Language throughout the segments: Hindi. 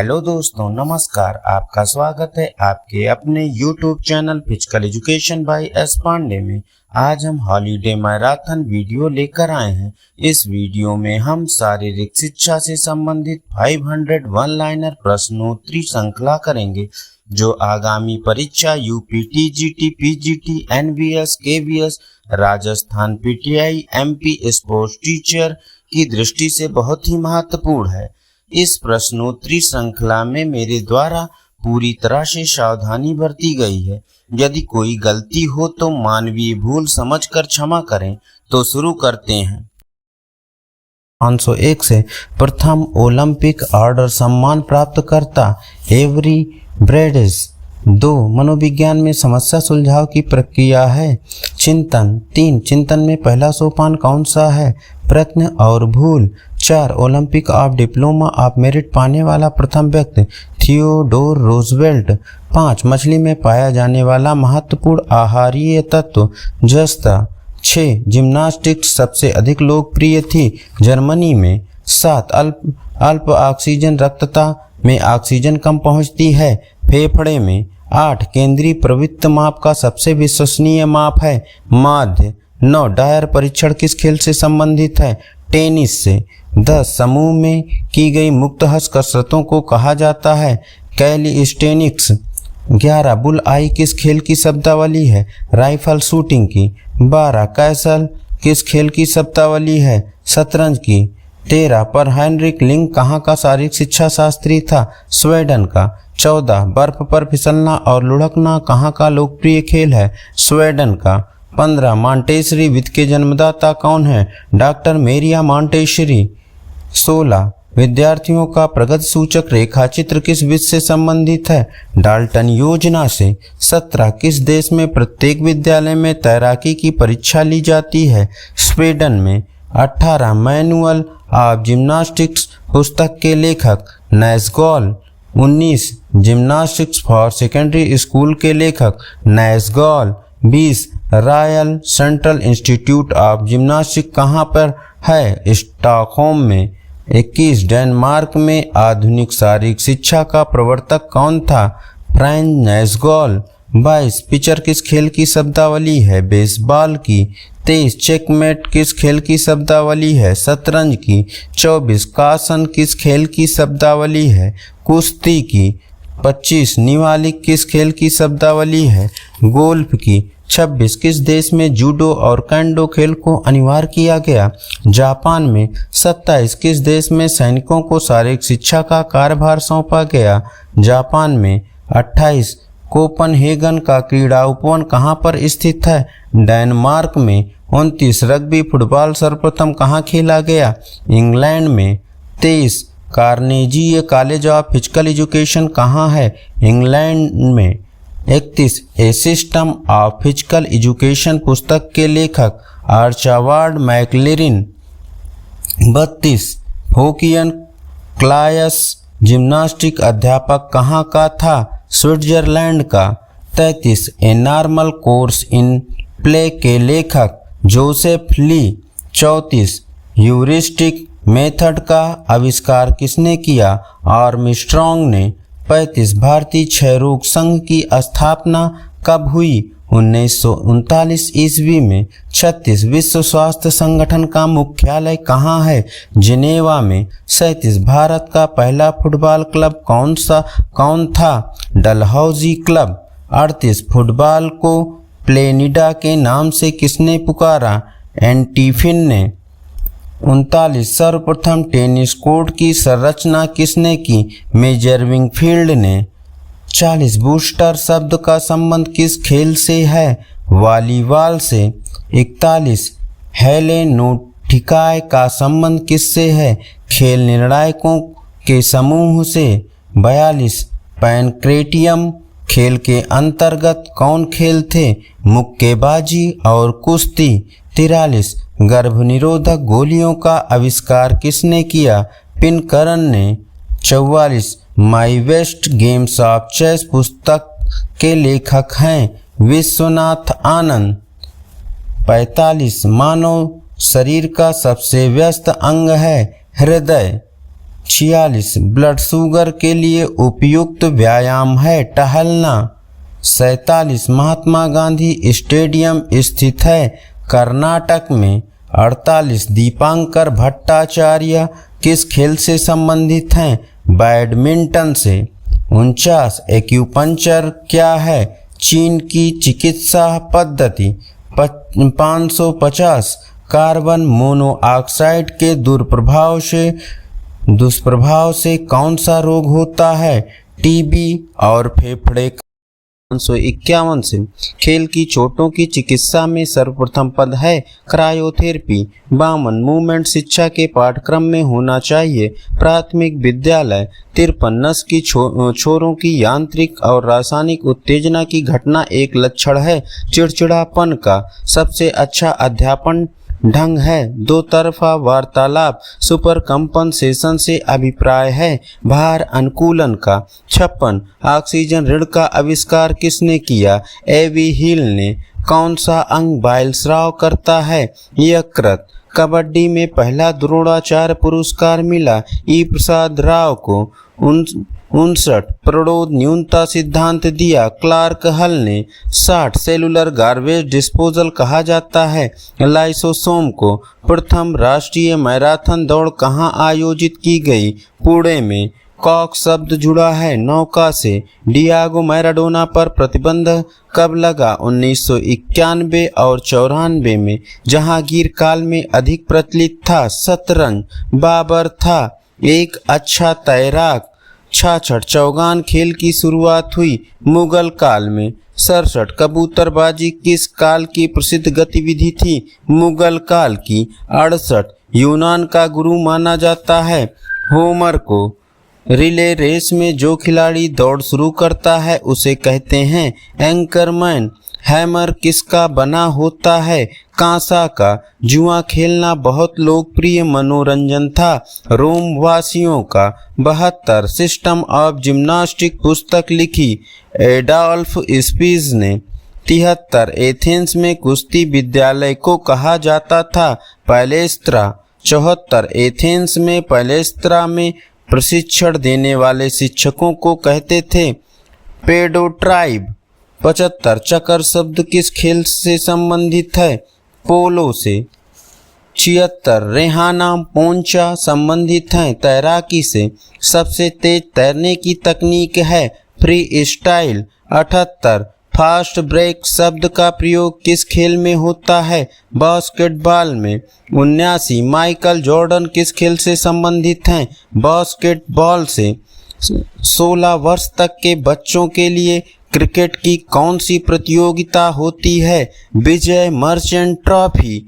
हेलो दोस्तों, नमस्कार। आपका स्वागत है आपके अपने YouTube channel physical education by S Pandey में। आज हम हॉलीडे मैराथन वीडियो लेकर आए हैं। इस वीडियो में हम शारीरिक शिक्षा से संबंधित 500 वन लाइनर प्रश्नोत्तरी श्रृंखला करेंगे, जो आगामी परीक्षा UP TGT, PGT, NVS, KVS, Rajasthan PTI, MP sports teacher की दृष्टि से बहुत ही महत्वपूर्ण है। इस प्रश्नोत्तरी श्रृंखला में मेरे द्वारा पूरी तरह से सावधानी बरती गई है। यदि कोई गलती हो तो मानवीय भूल समझकर क्षमा करें। तो शुरू करते हैं। 501 से प्रथम ओलंपिक ऑर्डर सम्मान प्राप्त करता एवरी ब्रेडिस 2 मनोविज्ञान में समस्या सुलझाव की प्रक्रिया है। चिंतन 3 चिंतन में पहला सोपान कौन सा है? प्रश्न और भूल। 4 Olympic of diploma of merit पाने वाला प्रथम व्यक्ति थियोडोर रूजवेल्ट। 5 मछली में पाया जाने वाला महत्वपूर्ण आहारीय तत्व जस्ता। 6 जिम्नास्टिक्स सबसे अधिक लोकप्रिय थी जर्मनी में। 7 अल्प ऑक्सीजन रक्तता में ऑक्सीजन कम पहुंचती है फेफड़े में। 8 केंद्रीय प्रवृत्त माप का सबसे विश्वसनीय माप है माध्य। 9 डायर परीक्षण किस खेल से संबंधित है? टेनिस से। 10 समूह में की गई मुक्त हस्त कसरतों को कहा जाता है कैलिस्टेनिक्स। 11 बुल आई किस खेल की शब्दावली है? राइफल शूटिंग की। 12 कैसल किस खेल की शब्दावली है? शतरंज की। 13 पर हेनरिक लिंग कहाँ का शारीरिक शिक्षा शास्त्री था? स्वीडन का। 14 बर्फ पर फिसलना और लुढ़कना कहाँ का लोकप्रिय खेल है? स्वीडन का। 15 मॉन्टेसरी वित्त के जन्मदाता कौन है? डॉक्टर मेरिया मॉन्टेसरी। 16 विद्यार्थियों का प्रगति सूचक रेखाचित्र किस वित्त से संबंधित है? डाल्टन योजना से। 17 किस देश में प्रत्येक विद्यालय में तैराकी की परीक्षा ली जाती है? स्वीडन में। 18 मैनुअल ऑफ जिम्नास्टिक्स पुस्तक के लेखक नैसगॉल। 19 जिम्नास्टिक्स फॉर सेकेंडरी स्कूल के लेखक नैसगॉल। 20 royal central institute of gymnastics कहाँ पर है? स्टॉकहोम में। 21 डेनमार्क में आधुनिक शारीरिक शिक्षा का प्रवर्तक कौन था? फ्रांज नैसगॉल। 22 पिचर किस खेल की शब्दावली है? बेसबॉल की। 23 चेकमेट किस खेल की शब्दावली है? शतरंज की। 24 कासन किस खेल की शब्दावली है? कुश्ती की। 25 निवालिक किस खेल की शब्दावली है? गोल्फ की। 26 किस देश में जूडो और कैंडो खेल को अनिवार्य किया गया? जापान में। 27 किस देश में सैनिकों को शारीरिक शिक्षा का कार्यभार सौंपा गया? जापान में। 28 कोपनहेगन का क्रीड़ा उपवन कहाँ पर स्थित है? डेनमार्क में। 29 रग्बी फुटबॉल सर्वप्रथम कहाँ खेला गया? इंग्लैंड में। 23 Carnegie college of physical education कहाँ है? इंग्लैंड में। 31 ए सिस्टम ऑफ फिजिकल एजुकेशन पुस्तक के लेखक आर्चावार्ड मैकलेरिन। 32 फोकियन क्लायस जिम्नास्टिक अध्यापक कहाँ का था? स्विट्जरलैंड का। 33 a normal course in play के लेखक जोसेफ ली। 34 ह्यूरिस्टिक मेथड का आविष्कार किसने किया? आर्मस्ट्रॉन्ग ने। 35 भारतीय क्षय रोग संघ की स्थापना कब हुई? 1939 ईस्वी में। 36 विश्व स्वास्थ्य संगठन का मुख्यालय कहाँ है? जिनेवा में। 37 भारत का पहला फुटबॉल क्लब कौन था? डलहौजी क्लब। 38 फुटबॉल को प्लेनिडा के नाम से किसने पुकारा? एंटीफिन ने। 39 सर्वप्रथम टेनिस कोर्ट की संरचना किसने की? मेजर विंगफील्ड ने। 40 बूस्टर शब्द का संबंध किस खेल से है? वॉलीबॉल से। 41 हेलेनोटिकाय का संबंध किससे है? खेल निर्णायकों के समूह से। 42 पैनक्रेटियम खेल के अंतर्गत कौन खेल थे? मुक्केबाजी और कुश्ती। 43 गर्भनिरोधक गोलियों का आविष्कार किसने किया? पिनकरन ने। 44 my best games of chess पुस्तक के लेखक हैं विश्वनाथ आनंद। 45 मानव शरीर का सबसे व्यस्त अंग है हृदय। 46 ब्लड शुगर के लिए उपयुक्त व्यायाम है टहलना। 47 महात्मा गांधी स्टेडियम स्थित है कर्नाटक में। 48 दीपांकर भट्टाचार्य किस खेल से संबंधित हैं? बैडमिंटन से। 49 एक्यूपंक्चर क्या है? चीन की चिकित्सा पद्धति। 550 कार्बन मोनोऑक्साइड के दुष्प्रभाव से कौन सा रोग होता है? टीबी और फेफड़े। 551 से खेल की चोटों की चिकित्सा में सर्वप्रथम पद है क्रायोथेरेपी। 52 मूवमेंट शिक्षा के पाठ्यक्रम में होना चाहिए प्राथमिक विद्यालय। 53 नस की छोरों की यांत्रिक और रासायनिक उत्तेजना की घटना एक लक्षण है चिड़चिड़ापन का। सबसे अच्छा अध्यापन ढंग है दो तरफा वार्तालाप। सुपर कंपनसेशन से अभिप्राय है भार अनुकूलन का। 56 ऑक्सीजन ऋण का आविष्कार किसने किया? एवी हिल ने। कौन सा अंग बाइलस्राव करता है? यकृत। कबड्डी में पहला द्रोणाचार्य पुरस्कार मिला ई प्रसाद राव को। 59 प्रणोद न्यूनता सिद्धांत दिया क्लार्क हल ने। 60 सेलुलर गार्बेज डिस्पोजल कहा जाता है लाइसोसोम को। प्रथम राष्ट्रीय मैराथन दौड़ कहाँ आयोजित की गई? पुणे में। कॉक शब्द जुड़ा है नौका से। डियागो मैराडोना पर प्रतिबंध कब लगा? 1991 और 94 में। जहांगीर काल में अधिक प्रचलित था शतरंज। बाबर था एक अच्छा तैराक। 66 चौगान खेल की शुरुआत हुई मुगल काल में। 67 कबूतरबाजी किस काल की प्रसिद्ध गतिविधि थी? मुगल काल की। 68 यूनान का गुरु माना जाता है होमर को। रिले रेस में जो खिलाड़ी दौड़ शुरू करता है उसे कहते हैं एंकरमैन। हैमर किसका बना होता है? कांसा का। जुआ खेलना बहुत लोकप्रिय मनोरंजन था रोम वासियों का। 72 सिस्टम ऑफ जिम्नास्टिक पुस्तक लिखी एडोल्फ स्पीज ने। 73 एथेंस में कुश्ती विद्यालय को कहा जाता था पैलेस्त्रा। 74 एथेंस में पैलेस्त्रा में प्रशिक्षण देने वाले शिक्षकों को कहते थे पेडोट्राइब। 75 चक्कर शब्द किस खेल से संबंधित है? पोलो से। 76 रेहाना पोंचा संबंधित हैं तैराकी से। सबसे तेज तैरने की तकनीक है फ्री स्टाइल। 78 फास्ट ब्रेक शब्द का प्रयोग किस खेल में होता है? बास्केटबॉल में। 79 माइकल जॉर्डन किस खेल से संबंधित हैं? बास्केटबॉल से। 16 वर्ष तक के बच्चों के लिए क्रिकेट की कौन सी प्रतियोगिता होती है? विजय मर्चेंट ट्रॉफी।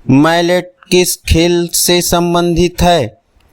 मैलेट किस खेल से संबंधित है?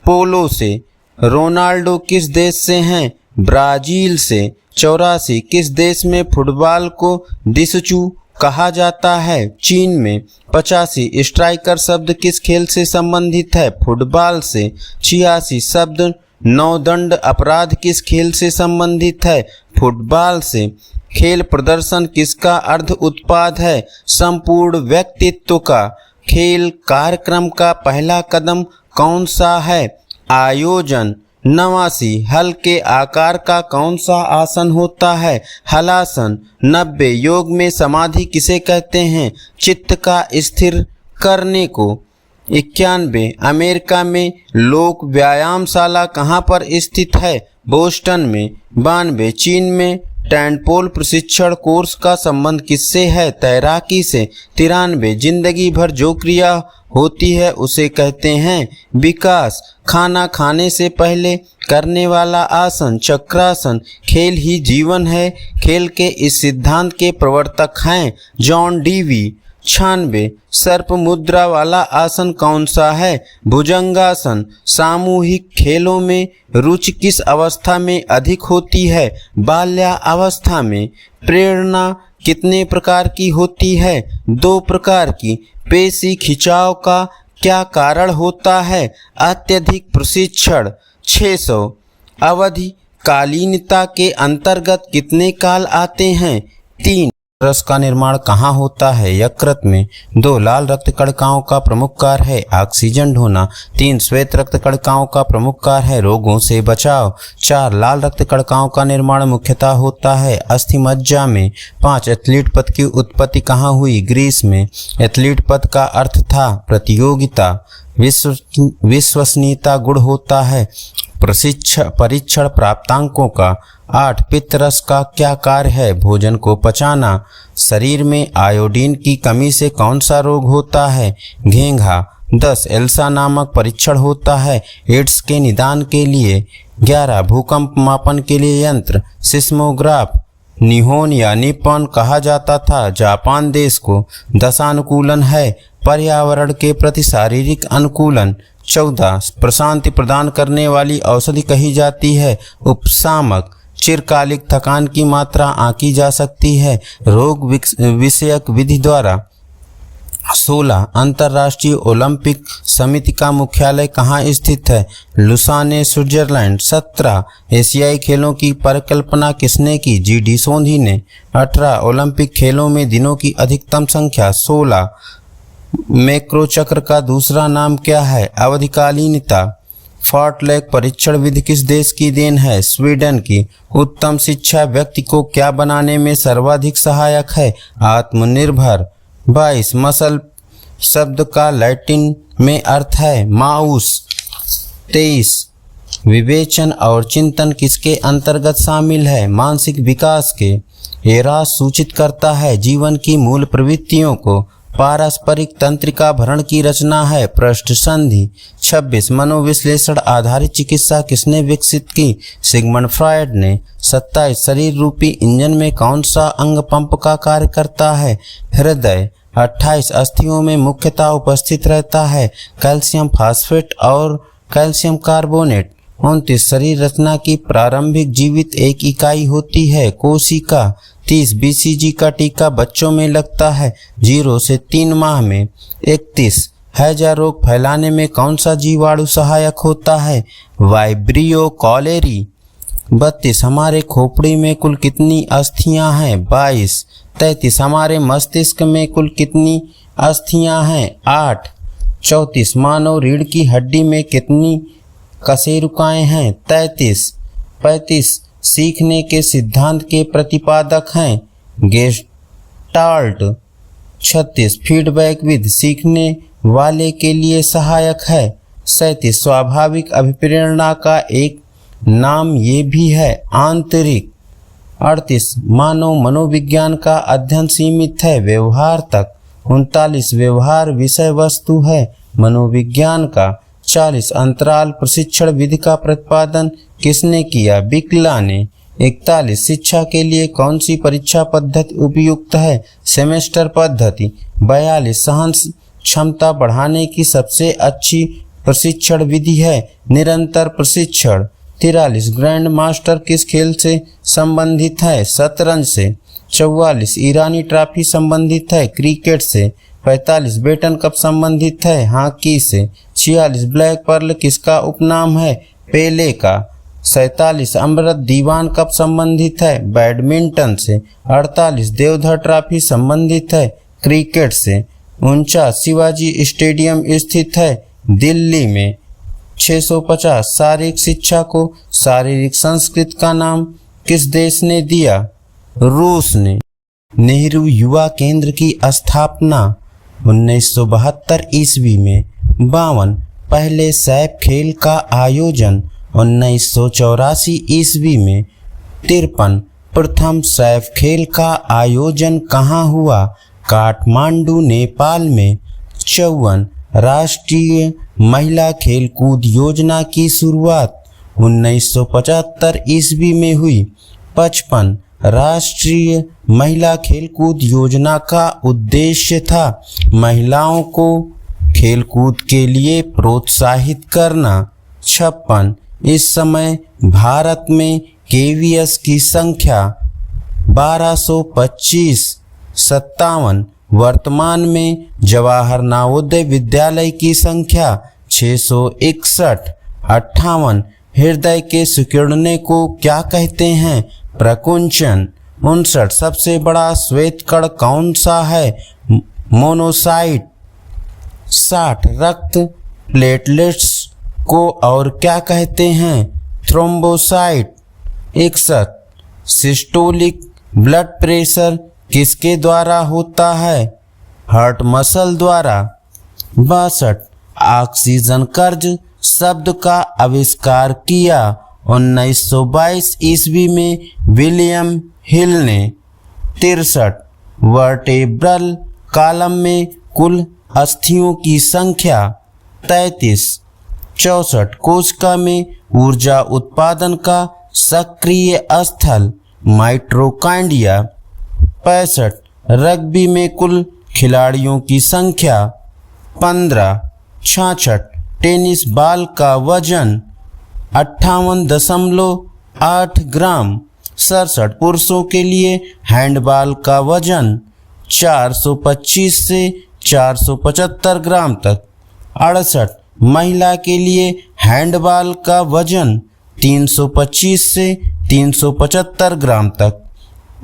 पोलो से। रोनाल्डो किस देश से हैं? ब्राजील से। 84 किस देश में फुटबॉल को दिसचू कहा जाता है? चीन में। 85 स्ट्राइकर शब्द किस खेल से संबंधित है? फुटबॉल से। 86 शब्द नौदंड अपराध किस खेल से संबंधित है? फुटबॉल से। खेल प्रदर्शन किसका अर्ध उत्पाद है? संपूर्ण व्यक्तित्व का। खेल कार्यक्रम का पहला कदम कौन सा है? आयोजन। 89 हल के आकार का कौन सा आसन होता है? हलासन। 90 योग में समाधि किसे कहते हैं? चित्त का स्थिर करने को। 91 अमेरिका में लोक व्यायामशाला कहाँ पर स्थित है? बोस्टन में। 92 चीन में टैंटपोल प्रशिक्षण कोर्स का संबंध किससे है? तैराकी से। 93 जिंदगी भर जो क्रिया होती है उसे कहते हैं विकास। खाना खाने से पहले करने वाला आसन चक्रासन। खेल ही जीवन है खेल के इस सिद्धांत के प्रवर्तक हैं जॉन डीवी। 96 सर्प मुद्रा वाला आसन कौन सा है? भुजंगासन। सामूहिक खेलों में रुचि किस अवस्था में अधिक होती है? बाल्यावस्था में। प्रेरणा कितने प्रकार की होती है? 2 प्रकार की। पेशी खिंचाव का क्या कारण होता है? अत्यधिक प्रशिक्षण। 600 अवधि कालीनता के अंतर्गत कितने काल आते हैं? 3। रस का निर्माण कहाँ होता है? यकृत में। 2 लाल रक्त कणिकाओं का प्रमुख कार्य है ऑक्सीजन ढोना। 3 श्वेत रक्त कणिकाओं का प्रमुख कार्य है रोगों से बचाव। 4 लाल रक्त कणिकाओं का निर्माण मुख्यतः होता है अस्थि मज्जा में। 5 एथलीट पद की उत्पत्ति कहाँ हुई? ग्रीस में। एथलीट पद का अर्थ था प्रतियोगिता। विश्वसनीयता गुण होता है परीक्षण प्राप्तांकों का। 8 पित्त रस का क्या कार्य है? भोजन को पचाना। शरीर में आयोडीन की कमी से कौन सा रोग होता है? घेंघा। 10 एल्सा नामक परीक्षण होता है एड्स के निदान के लिए। 11 भूकंप मापन के लिए यंत्र सिस्मोग्राफ। निहोन या निप्पॉन कहा जाता था जापान देश को। दशानुकूलन है पर्यावरण के प्रति शारीरिक अनुकूलन। 14 प्रशांति प्रदान करने वाली औषधि कही जाती है उपशामक। चिरकालिक थकान की मात्रा आंकी जा सकती है रोग विषयक विधि द्वारा। 16 अंतर्राष्ट्रीय ओलंपिक समिति का मुख्यालय कहाँ स्थित है? Lausanne Switzerland. 17 एशियाई खेलों की परिकल्पना किसने की? जी.डी. सोंधी ने। 18 ओलंपिक खेलों में दिनों की अधिकतम संख्या। 16 मैक्रो चक्र का दूसरा नाम क्या है? अवधिकालीनता। फॉर्टलैक परीक्षण विधि किस देश की देन है? स्वीडन की। उत्तम शिक्षा व्यक्ति को क्या बनाने में सर्वाधिक सहायक है? आत्मनिर्भर। 22 मसल शब्द का लैटिन में अर्थ है माउस। 23 विवेचन और चिंतन किसके अंतर्गत शामिल है? मानसिक विकास के। एरास सूचित करता है जीवन की मूल प्रवृत्तियों को। पारस्परिक तंत्रिका भरण की रचना है पृष्ठ संधि। 26 मनोविश्लेषण आधारित चिकित्सा किसने विकसित की? सिगमंड फ्रॉयड ने। 27 शरीर रूपी इंजन में कौन सा अंग पंप का कार्य करता है? हृदय। 28 अस्थियों में मुख्यतः उपस्थित रहता है कैल्शियम फास्फेट और कैल्शियम कार्बोनेट। 29 शरीर रचना की प्रारंभिक जीवित एक इकाई होती है कोशिका। 30 BCG का टीका बच्चों में लगता है 0 से 3 माह में। 31 हैजा रोग फैलाने में कौन सा जीवाणु सहायक होता है? Vibrio cholerae. 32 हमारे खोपड़ी में कुल कितनी अस्थियां हैं? 22 33 हमारे मस्तिष्क में कुल कितनी अस्थियां हैं? 8 34 मानव रीढ़ की हड्डी में कितनी कशेरुकाएं हैं? 33 35 सीखने के सिद्धांत के प्रतिपादक हैं गेस्टाल्ट। 36 फीडबैक विधि सीखने वाले के लिए सहायक है। 37 स्वाभाविक अभिप्रेरणा का एक नाम ये भी है आंतरिक। 38 मानव मनोविज्ञान का अध्ययन सीमित है व्यवहार तक। 39 व्यवहार विषय वस्तु है मनोविज्ञान का। 40 अंतराल प्रशिक्षण विधि का प्रतिपादन किसने किया? बिकला ने। 41 शिक्षा के लिए कौन सी परीक्षा पद्धति उपयुक्त है? सेमेस्टर पद्धति। 42 सहन क्षमता बढ़ाने की सबसे अच्छी प्रशिक्षण विधि है निरंतर प्रशिक्षण। 43 ग्रैंड मास्टर किस खेल से संबंधित है? शतरंज से। 44 ईरानी ट्रॉफी संबंधित है क्रिकेट से। 45 बेटन कप संबंधित है हॉकी से। 46 ब्लैक पर्ल किसका उपनाम है? पेले का। 47 अमृत दीवान कप संबंधित है बैडमिंटन से। 48 देवधर ट्रॉफी संबंधित है क्रिकेट से। 49 शिवाजी स्टेडियम स्थित है दिल्ली में। 650 शारीरिक शिक्षा को शारीरिक संस्कृत का नाम किस देश ने दिया? रूस ने। नेहरू युवा केंद्र की स्थापना 1972 ईस्वी में। 52 पहले सैफ खेल का आयोजन 1984 ईस्वी में। 53 प्रथम सैफ खेल का आयोजन कहाँ हुआ? काठमांडू नेपाल में। 54 राष्ट्रीय महिला खेलकूद योजना की शुरुआत 1975 ईस्वी में हुई। 55 राष्ट्रीय महिला खेलकूद योजना का उद्देश्य था महिलाओं को खेलकूद के लिए प्रोत्साहित करना। 56 इस समय भारत में KVS की संख्या 1225। 57 वर्तमान में जवाहर नवोदय विद्यालय की संख्या 661। 58 हृदय के सिकुड़ने को क्या कहते हैं? प्रकुंचन। 59 सबसे बड़ा श्वेत कण कौन सा है? मोनोसाइट। 60 रक्त प्लेटलेट्स को और क्या कहते हैं? थ्रोम्बोसाइट। 61 सिस्टोलिक ब्लड प्रेशर किसके द्वारा होता है? हार्ट मसल द्वारा। 62 ऑक्सीजन कर्ज शब्द का आविष्कार किया? 1922 ईस्वी में विलियम हिल ने। 63 वर्टेब्रल कॉलम में कुल अस्थियों की संख्या? 33 64 कोशिका में ऊर्जा उत्पादन का सक्रिय स्थल? माइटोकॉन्ड्रिया। 65 रग्बी में कुल खिलाड़ियों की संख्या? 15 66 टेनिस बॉल का वजन? 58.8 ग्राम। 67 पुरुषों के लिए हैंडबॉल का वजन 425 से 475 ग्राम तक। 68 महिला के लिए हैंडबॉल का वजन 325 से 375 ग्राम तक।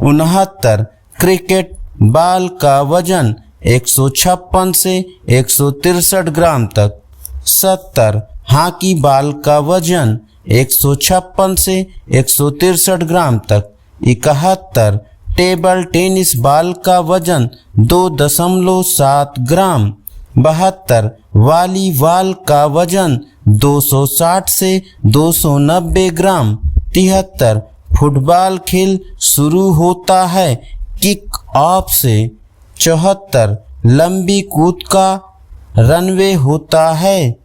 69 क्रिकेट बॉल का वजन 156 से 163 ग्राम तक। 70 हॉकी बॉल का वजन 156 से 163 ग्राम तक। 71 टेबल टेनिस बॉल का वजन 2.7 ग्राम। 72 वॉलीबॉल का वजन 260 से 290 ग्राम। 73 फुटबॉल खेल शुरू होता है किक ऑफ से। 74 लंबी कूद का रनवे होता है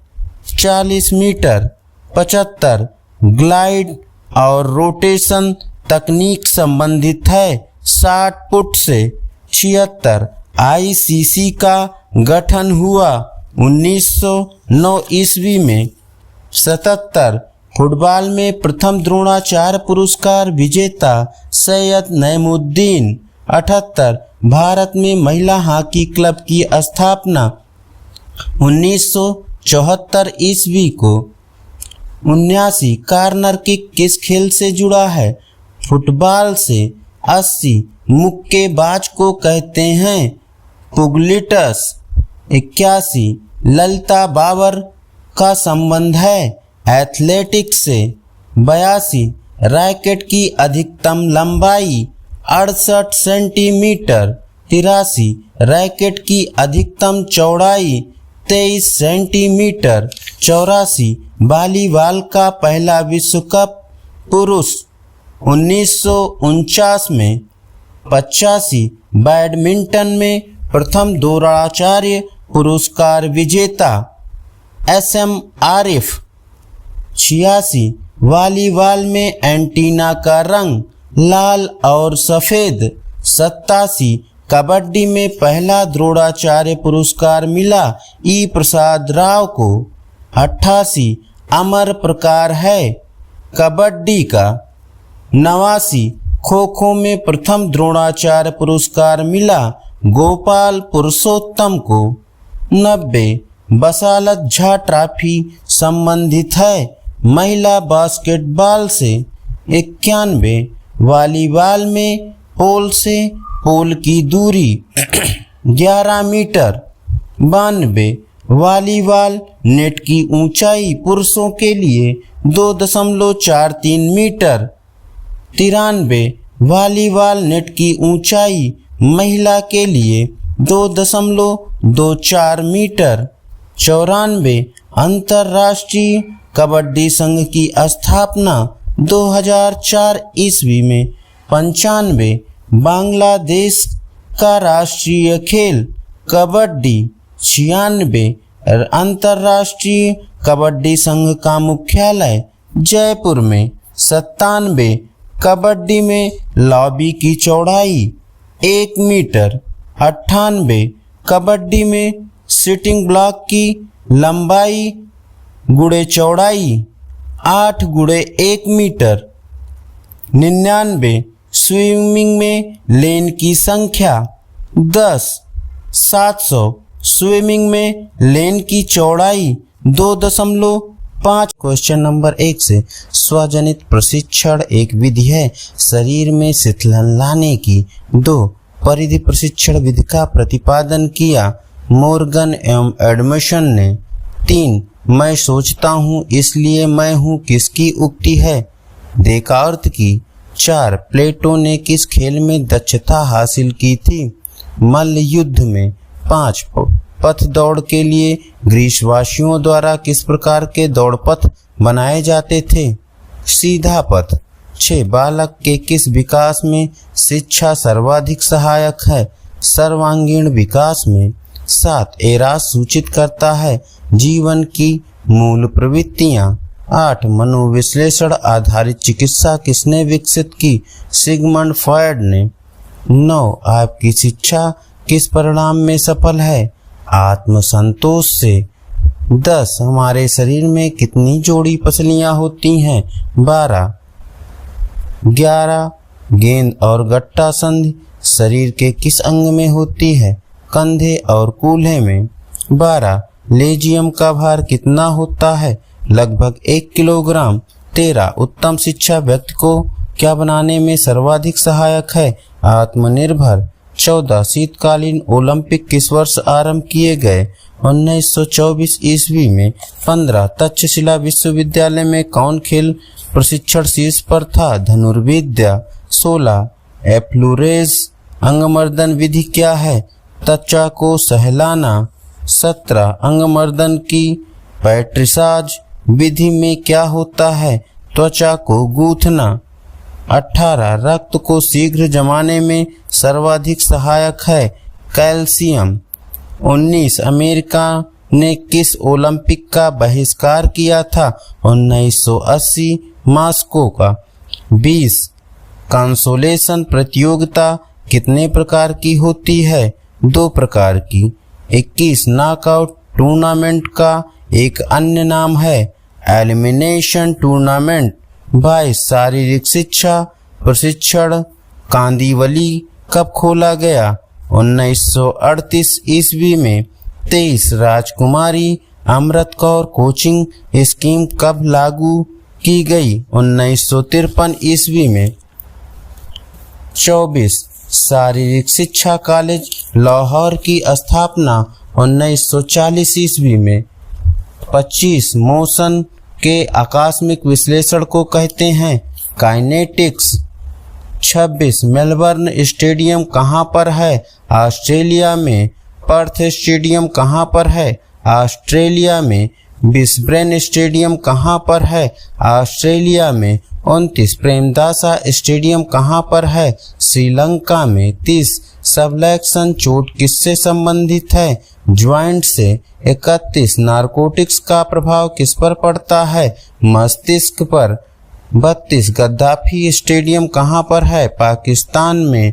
40 मीटर। 75 ग्लाइड और रोटेशन तकनीक संबंधित है 60 फुट से। 76 आईसीसी का गठन हुआ 1909 ईस्वी में। 77 फुटबॉल में प्रथम द्रोणाचार्य पुरस्कार विजेता सैयद नईमुद्दीन। 78 भारत में महिला हॉकी क्लब की स्थापना 1974 ईस्वी को। 79 कॉर्नर किक किस खेल से जुड़ा है? फुटबॉल से। 80 मुक्केबाज को कहते हैं? पुगलिटस। 81 ललिता बाबर का संबंध है एथलेटिक्स से। 82 रैकेट की अधिकतम लंबाई 68 सेंटीमीटर। 83 रैकेट की अधिकतम चौड़ाई 23 सेंटीमीटर। 84 वॉलीबॉल का पहला विश्व कप पुरुष 1949 में। 85 बैडमिंटन में प्रथम द्रोणाचार्य पुरस्कार विजेता SM आरिफ। 86 वॉलीबॉल में एंटीना का रंग लाल और सफ़ेद। 87 कबड्डी में पहला द्रोणाचार्य पुरस्कार मिला ई प्रसाद राव को। 88 अमर प्रकार है कबड्डी का। 89 खो खो में प्रथम द्रोणाचार्य पुरस्कार मिला गोपाल पुरुषोत्तम को। 90 बसालत झा ट्रॉफी संबंधित है महिला बास्केटबॉल से। 91 वॉलीबॉल में पोल से पोल की दूरी 11 मीटर। 92 वॉलीबॉल नेट की ऊंचाई पुरुषों के लिए 2.43 मीटर। 93 वॉलीबॉल नेट की ऊंचाई महिला के लिए 2.24 मीटर। 94 अंतर्राष्ट्रीय कबड्डी संघ की स्थापना 2004 ईस्वी में। 95 बांग्लादेश का राष्ट्रीय खेल कबड्डी। 96 अंतर्राष्ट्रीय कबड्डी संघ का मुख्यालय जयपुर में। 97 कबड्डी में लॉबी की चौड़ाई 1 मीटर। 98 कबड्डी में सिटिंग ब्लॉक की लंबाई गुणे चौड़ाई 8 गुणे 1 मीटर। 99 स्विमिंग में लेन की संख्या 10। 700 स्विमिंग में लेन की चौड़ाई 5 क्वेश्चन नंबर 1 से स्वजनित प्रशिक्षण एक विधि है शरीर में शीतलन लाने की। 2 परिधि प्रशिक्षण विधि का प्रतिपादन किया मॉर्गन एवं एडमसन ने। 3 मैं सोचता हूँ इसलिए मैं हूँ किसकी उक्ति है देकार्त की। 4 प्लेटो ने किस खेल में दक्षता हासिल की थी मल्ल युद्ध में। 5 पथ दौड़ के लिए ग्रीसवासियों द्वारा किस प्रकार के दौड़ पथ बनाए जाते थे सीधा पथ। 6 बालक के किस विकास में शिक्षा सर्वाधिक सहायक है सर्वांगीण विकास में। 7 एरास सूचित करता है जीवन की मूल प्रवृत्तियाँ। 8 मनोविश्लेषण आधारित चिकित्सा किसने विकसित की सिगमंड फ्रॉयड ने। 9 आपकी शिक्षा किस परिणाम में सफल है आत्मसंतोष से। 10 हमारे शरीर में कितनी जोड़ी पसलियां होती हैं 12। 11 गेंद और गट्टा संधि शरीर के किस अंग में होती है कंधे और कूल्हे में। 12 लेजियम का भार कितना होता है लगभग 1 किलोग्राम। 13 उत्तम शिक्षा व्यक्ति को क्या बनाने में सर्वाधिक सहायक है आत्मनिर्भर। 14 शीतकालीन ओलंपिक किस वर्ष आरंभ किए गए 1924 ईस्वी में। 15 तक्षशिला विश्वविद्यालय में कौन खेल प्रशिक्षण शीर्ष पर था धनुर्विद्या। 16 एफ्लूरेज अंगमर्दन विधि क्या है त्वचा को सहलाना। 17 अंगमर्दन की पैट्रिसाज विधि में क्या होता है त्वचा को गूंथना। 18 रक्त को शीघ्र जमाने में सर्वाधिक सहायक है कैल्शियम। 19 अमेरिका ने किस ओलंपिक का बहिष्कार किया था 1980 मॉस्को का। 20 कंसोलेशन प्रतियोगिता कितने प्रकार की होती है 2 प्रकार की। 21 नॉकआउट टूर्नामेंट का एक अन्य नाम है एलिमिनेशन टूर्नामेंट। 22 शारीरिक शिक्षा प्रशिक्षण कांदिवली कब खोला गया 1938 ईस्वी में। 23 राजकुमारी अमृत कौर कोचिंग स्कीम कब लागू की गई 1953 ईस्वी में। 24 शारीरिक शिक्षा कॉलेज लाहौर की स्थापना 1940 ईस्वी में। 25 मोशन के आकस्मिक विश्लेषण को कहते हैं काइनेटिक्स। 26 मेलबर्न स्टेडियम कहाँ पर है ऑस्ट्रेलिया में। पर्थ स्टेडियम कहाँ पर है ऑस्ट्रेलिया में। ब्रिस्बेन स्टेडियम कहाँ पर है ऑस्ट्रेलिया में। 29 प्रेमदासा स्टेडियम कहाँ पर है श्रीलंका में। 30 सबलैक्शन चोट किससे संबंधित है ज्वाइंट से। 31 नारकोटिक्स का प्रभाव किस पर पड़ता है मस्तिष्क पर। 32 गद्दाफी स्टेडियम कहाँ पर है पाकिस्तान में।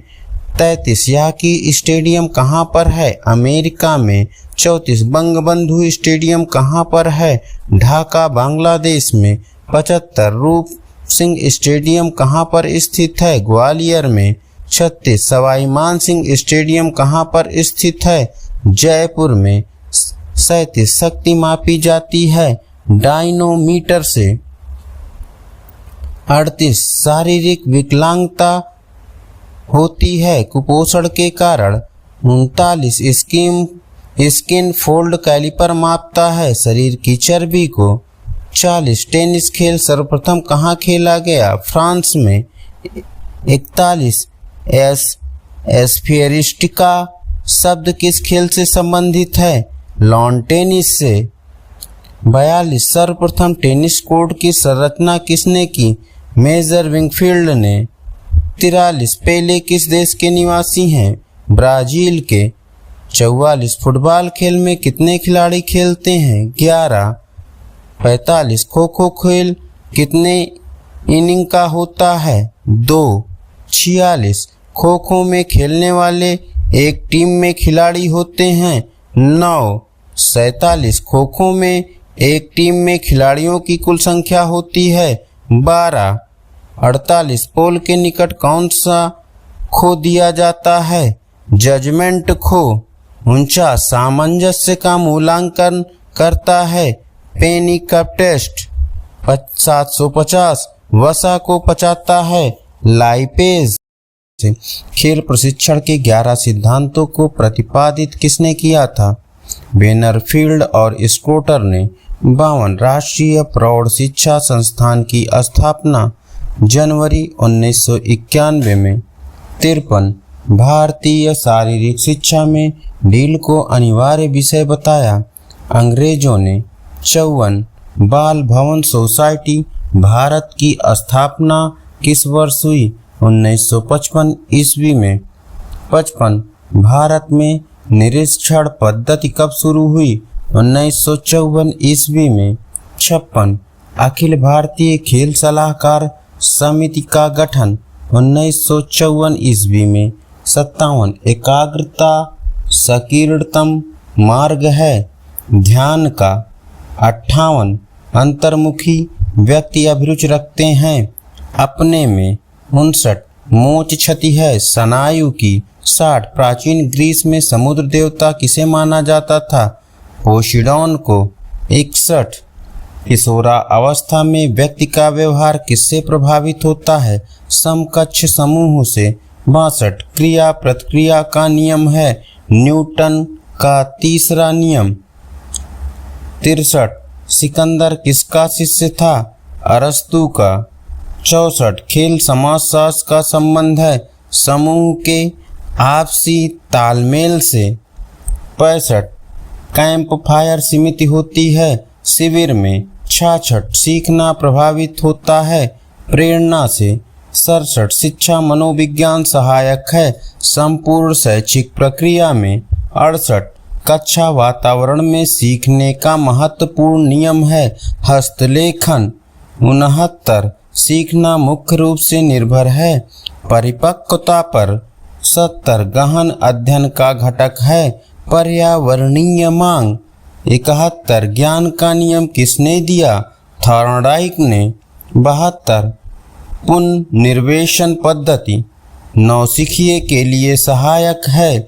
33 याकी स्टेडियम कहाँ पर है अमेरिका में। 34 बंगबंधु स्टेडियम कहाँ पर है ढाका बांग्लादेश में। 75 रूप सिंह स्टेडियम कहाँ पर स्थित है ग्वालियर में। 36 सवाई मानसिंह स्टेडियम कहाँ पर स्थित है जयपुर में। 37 शक्ति मापी जाती है डायनोमीटर से। 38 शारीरिक विकलांगता होती है कुपोषण के कारण। 39 स्किन फोल्ड कैलिपर मापता है शरीर की चर्बी को। 40 टेनिस खेल सर्वप्रथम कहाँ खेला गया फ्रांस में। 41 एस्फेरिस्टिका शब्द किस खेल से संबंधित है लॉन टेनिस से। 42 सर्वप्रथम टेनिस कोर्ट की संरचना किसने की मेजर विंगफील्ड ने। 43 पेले किस देश के निवासी हैं ब्राजील के। 44 फुटबॉल खेल में कितने खिलाड़ी खेलते हैं 11। 45 खो खो खेल कितने इनिंग का होता है 2। 46 खो खो में खेलने वाले एक टीम में खिलाड़ी होते हैं 9। 47 खो खो में एक टीम में खिलाड़ियों की कुल संख्या होती है 12। 48 पोल के निकट कौन सा खो दिया जाता है जजमेंट खो। 49 सामंजस्य का मूल्यांकन करता है पेनी कप टेस्ट 750 वसा को पचाता है लाइपेज। खेल प्रशिक्षण के 11 सिद्धांतों को प्रतिपादित किसने किया था? बेनरफील्ड और स्कोटर ने। 52 राष्ट्रीय प्रौढ़ शिक्षा संस्थान की स्थापना जनवरी 1991 में। 53 भारतीय शारीरिक शिक्षा में ढील को अनिवार्य विषय बताया अंग्रेजों ने। 54 बाल भवन सोसाइटी भारत की स्थापना किस वर्ष हुई? 1955 ईस्वी में। 55 भारत में निरीक्षण पद्धति कब शुरू हुई? 1954 ईस्वी में। 56 अखिल भारतीय खेल सलाहकार समिति का गठन 1954 ईस्वी में। 57 एकाग्रता संकीर्णतम मार्ग है ध्यान का। 58 अंतर्मुखी व्यक्ति अभिरुचि रखते हैं अपने में। 59 मोच क्षति है स्नायु की। 60 प्राचीन ग्रीस में समुद्र देवता किसे माना जाता था? पोसिडॉन को। 61 किशोरा अवस्था में व्यक्ति का व्यवहार किससे प्रभावित होता है? समकक्ष समूह से। 62 क्रिया प्रतिक्रिया का नियम है न्यूटन का तीसरा नियम। 63 सिकंदर किसका शिष्य था? अरस्तु का। 64 खेल समाजशास्त्र का संबंध है समूह के आपसी तालमेल से। 65 कैंप फायर समिति होती है शिविर में। 66 सीखना प्रभावित होता है प्रेरणा से। 67 शिक्षा मनोविज्ञान सहायक है संपूर्ण शैक्षिक प्रक्रिया में। 68 कक्षा वातावरण में सीखने का महत्वपूर्ण नियम है हस्तलेखन। 69 सीखना मुख्य रूप से निर्भर है परिपक्वता पर। 70 गहन अध्ययन का घटक है पर्यावरणीय मांग। 71 ज्ञान का नियम किसने दिया? थॉर्नडाइक ने। 72 पुनर्निर्वेशन पद्धति नौसिखिए के लिए सहायक है।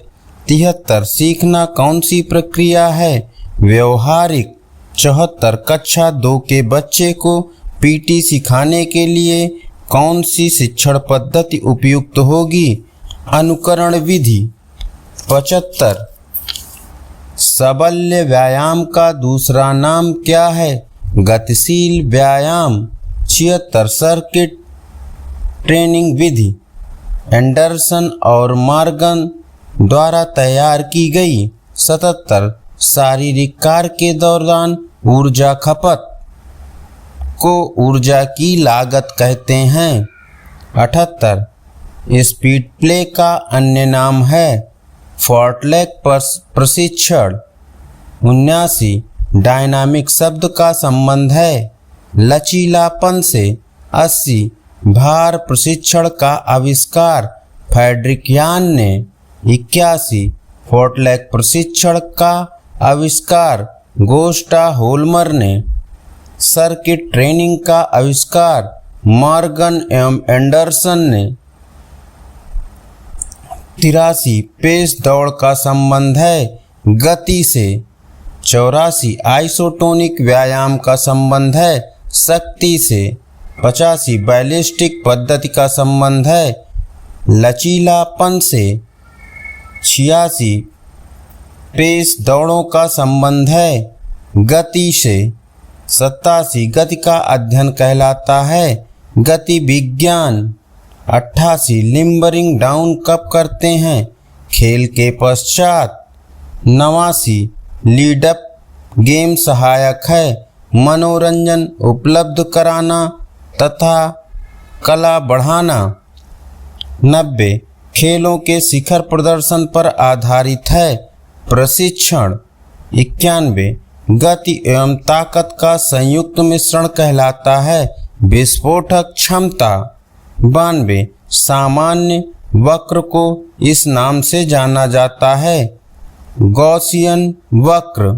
73 सीखना कौन सी प्रक्रिया है? व्यवहारिक। 74 कक्षा 2 के बच्चे को पीटी सिखाने के लिए कौन सी शिक्षण पद्धति उपयुक्त होगी? अनुकरण विधि। 75 सबल्य व्यायाम का दूसरा नाम क्या है? गतिशील व्यायाम। 76 सर्किट ट्रेनिंग विधि एंडरसन और मॉर्गन द्वारा तैयार की गई। 77 शारीरिक कार्य के दौरान ऊर्जा खपत को ऊर्जा की लागत कहते हैं। 78 स्पीड प्ले का अन्य नाम है फॉर्टलेक प्रशिक्षण। 79 डायनामिक शब्द का संबंध है लचीलापन से। 80 भार प्रशिक्षण का आविष्कार फ्रेडरिकियान ने। 81 फॉर्टलेक प्रशिक्षण का आविष्कार गोस्टा होल्मर ने। सर्किट ट्रेनिंग का आविष्कार मॉर्गन एवं एंडरसन ने। 83 पेस दौड़ का संबंध है गति से। 84 आइसोटोनिक व्यायाम का संबंध है शक्ति से। 85 बैलिस्टिक पद्धति का संबंध है लचीलापन से। 86 पेस दौड़ों का संबंध है गति से। 87 गति का अध्ययन कहलाता है गति विज्ञान। 88 लिम्बरिंग डाउन कब करते हैं? खेल के पश्चात। 89 लीडअप गेम सहायक है मनोरंजन उपलब्ध कराना तथा कला बढ़ाना। 90 खेलों के शिखर प्रदर्शन पर आधारित है प्रशिक्षण। 91 गति एवं ताकत का संयुक्त मिश्रण कहलाता है विस्फोटक क्षमता। 92 सामान्य वक्र को इस नाम से जाना जाता है गॉसियन वक्र।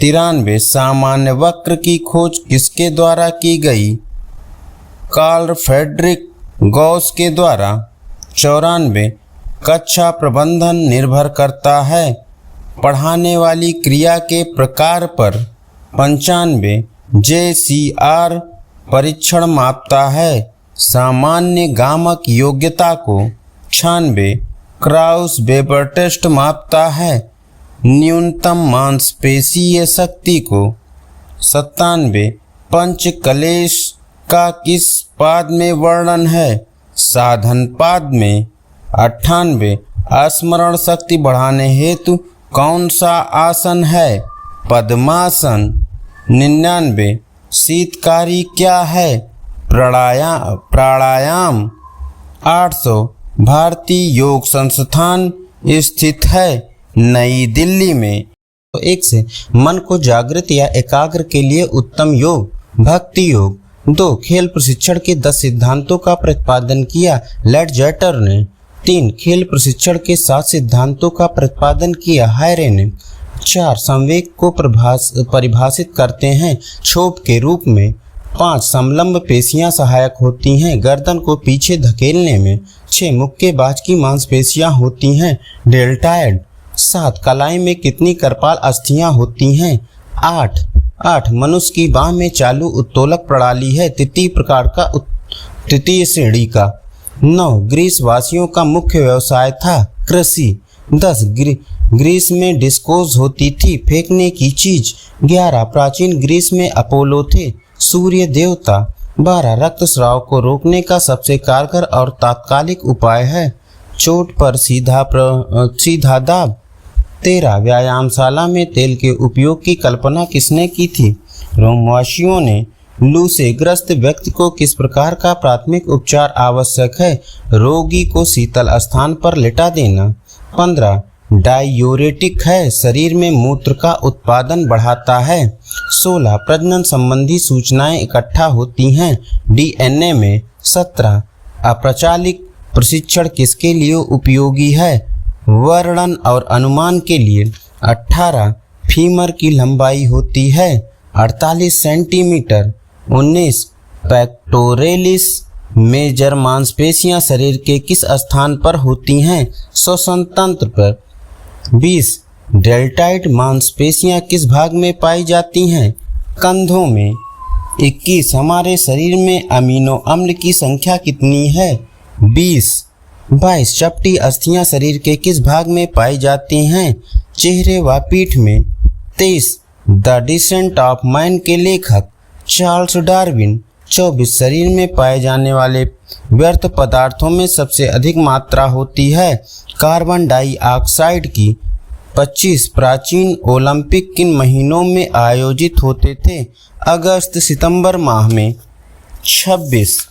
93 सामान्य वक्र की खोज किसके द्वारा की गई? कार्ल फ्रेडरिक गॉस के द्वारा। 94 कक्षा प्रबंधन निर्भर करता है पढ़ाने वाली क्रिया के प्रकार पर। 95 JCR परीक्षण मापता है। सामान्य गामक योग्यता को 96 क्राउस वेबर टेस्ट मापता है। न्यूनतम मांसपेशीय शक्ति को 97 पंचकलेश का किस पाद में वर्णन है? साधन पाद में। 98 स्मरण शक्ति बढ़ाने हेतु कौन सा आसन है? पद्मासन। 99 शीतकारी क्या है? प्राणायाम। 800 भारतीय योग संस्थान स्थित है नई दिल्ली में। तो 1 से मन को जागृत या एकाग्र के लिए उत्तम योग भक्ति योग। 2 खेल प्रशिक्षण के 10 सिद्धांतों का प्रतिपादन किया लेडजेटर ने। 3 खेल प्रशिक्षण के 7 सिद्धांतों का प्रतिपादन किया हायरे ने। 4 संवेग को परिभाषित करते हैं क्षोभ के रूप में। 5 समलंब पेशियां सहायक होती हैं गर्दन को पीछे धकेलने में। 6 मुक्केबाज की मांसपेशियां होती हैं डेल्टायड। 7 कलाई में कितनी करपाल अस्थियां होती हैं? 8 मनुष्य की बाह में चालू उत्तोलक प्रणाली है तृतीय प्रकार का तृतीय श्रेणी का। 9 ग्रीस वासियों का मुख्य व्यवसाय था कृषि। 10 ग्रीस में डिस्कोज होती थी फेंकने की चीज। 11 प्राचीन ग्रीस में अपोलो थे सूर्य देवता। 12 रक्तस्राव को रोकने का सबसे कारगर और तात्कालिक उपाय है चोट पर सीधा दाब। 13 व्यायामशाला में तेल के उपयोग की कल्पना किसने की थी? रोमवासियों ने। लू से ग्रस्त व्यक्ति को किस प्रकार का प्राथमिक उपचार आवश्यक है? रोगी को शीतल स्थान पर लिटा देना। 15 डायूरेटिक है शरीर में मूत्र का उत्पादन बढ़ाता है। 16 प्रजनन संबंधी सूचनाएं इकट्ठा होती हैं DNA में। 17 अप्रचालिक प्रशिक्षण किसके लिए उपयोगी है? वर्णन और अनुमान के लिए। 18 फीमर की लंबाई होती है 48 सेंटीमीटर। 19 पेक्टोरेलिस मेजर मांसपेशियां शरीर के किस स्थान पर होती हैं? श्वसन तंत्र पर। 20 डेल्टाइड मांसपेशियां किस भाग में पाई जाती हैं? कंधों में। 21 हमारे शरीर में अमीनो अम्ल की संख्या कितनी है? 20। 22 चपटी अस्थियां शरीर के किस भाग में पाई जाती हैं? चेहरे व पीठ में। 23 द डिसेंट ऑफ मैन के लेखक चार्ल्स डार्विन। 24 शरीर में पाए जाने वाले व्यर्थ पदार्थों में सबसे अधिक मात्रा होती है कार्बन डाइऑक्साइड की। 25 प्राचीन ओलंपिक किन महीनों में आयोजित होते थे? अगस्त सितंबर माह में। 26